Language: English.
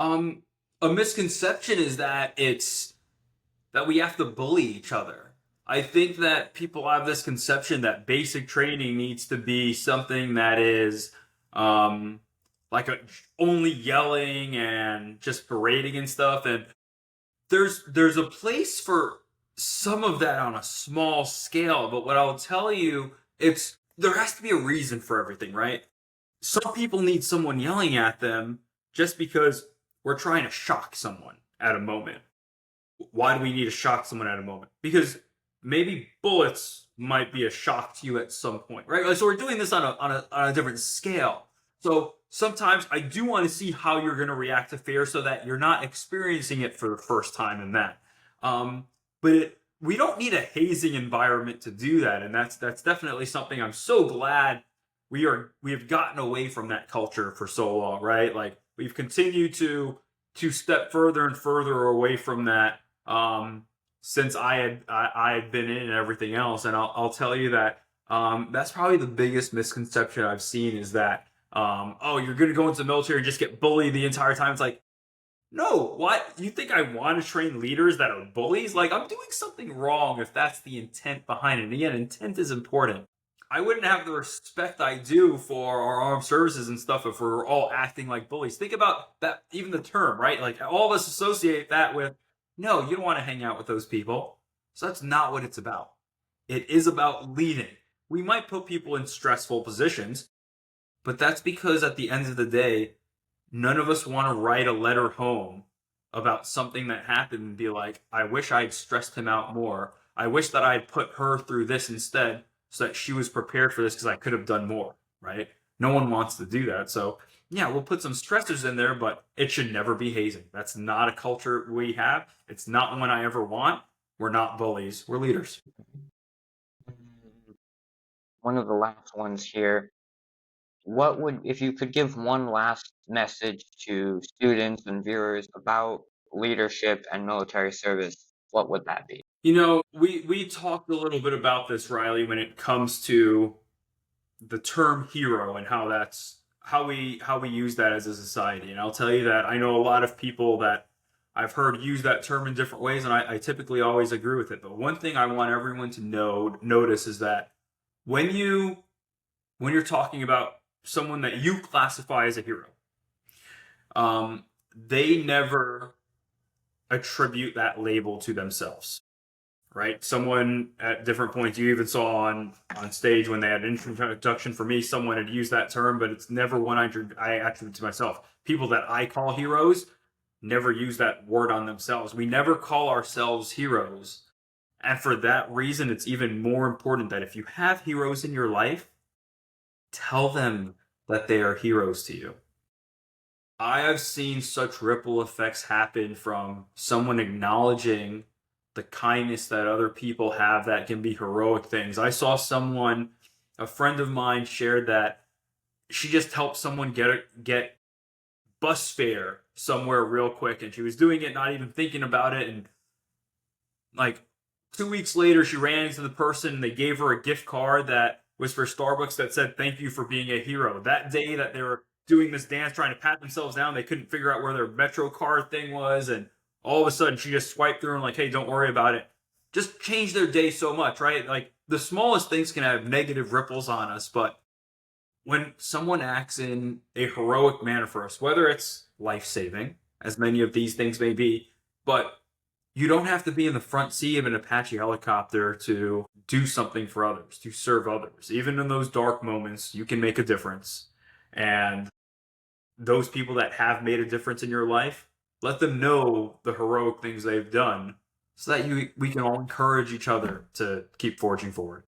Um, a misconception is that it's that we have to bully each other. I think that people have this conception that basic training needs to be something that is um like only yelling and just berating and stuff. And there's a place for some of that on a small scale, but what I'll tell you, it's there has to be a reason for everything, right? Some people need someone yelling at them just because we're trying to shock someone at a moment. Why do we need to shock someone at a moment? Because maybe bullets might be a shock to you at some point, right? So we're doing this on a different scale. So sometimes I do want to see how you're going to react to fear, so that you're not experiencing it for the first time in that. We don't need a hazing environment to do that, and that's definitely something I'm so glad we have gotten away from that culture for so long, right? Like we've continued to step further and further away from that since I had been in and everything else. And I'll tell you that that's probably the biggest misconception I've seen is that oh, you're gonna go into the military and just get bullied the entire time. It's like, no, what? You think I want to train leaders that are bullies? Like, I'm doing something wrong if that's the intent behind it. And again, intent is important. I wouldn't have the respect I do for our armed services and stuff if we're all acting like bullies. Think about that, even the term, right? Like, all of us associate that with, no, you don't want to hang out with those people. So that's not what it's about. It is about leading. We might put people in stressful positions, but that's because at the end of the day, none of us want to write a letter home about something that happened and be like, I wish I'd stressed him out more. I wish that I'd put her through this instead so that she was prepared for this because I could have done more, right? No one wants to do that. So, yeah, we'll put some stressors in there, but it should never be hazing. That's not a culture we have. It's not one I ever want. We're not bullies, we're leaders. One of the last ones here. What would, if you could give one last message to students and viewers about leadership and military service, what would that be? We talked a little bit about this, Riley, when it comes to the term hero and how that's how we use that as a society. And I'll tell you that I know a lot of people that I've heard use that term in different ways, and I typically always agree with it. But one thing I want everyone to notice is that when you when you're talking about someone that you classify as a hero, they never attribute that label to themselves, right? Someone at different points you even saw on stage when they had an introduction for me, someone had used that term, but it's never one I attribute to myself. People that I call heroes never use that word on themselves. We never call ourselves heroes. And for that reason, it's even more important that if you have heroes in your life, tell them that they are heroes to you. I have seen such ripple effects happen from someone acknowledging the kindness that other people have that can be heroic things. I saw someone, a friend of mine, shared that she just helped someone get bus fare somewhere real quick, and she was doing it not even thinking about it. And like 2 weeks later, she ran into the person, and they gave her a gift card that was for Starbucks that said "Thank you for being a hero." That day that they were doing this dance, trying to pat themselves down, they couldn't figure out where their Metro card thing was, and all of a sudden she just swiped through and like, "Hey, don't worry about it." Just changed their day so much, right? Like the smallest things can have negative ripples on us, but when someone acts in a heroic manner for us, whether it's life saving, as many of these things may be, but you don't have to be in the front seat of an Apache helicopter to do something for others, to serve others. Even in those dark moments, you can make a difference. And those people that have made a difference in your life, let them know the heroic things they've done so that we can all encourage each other to keep forging forward.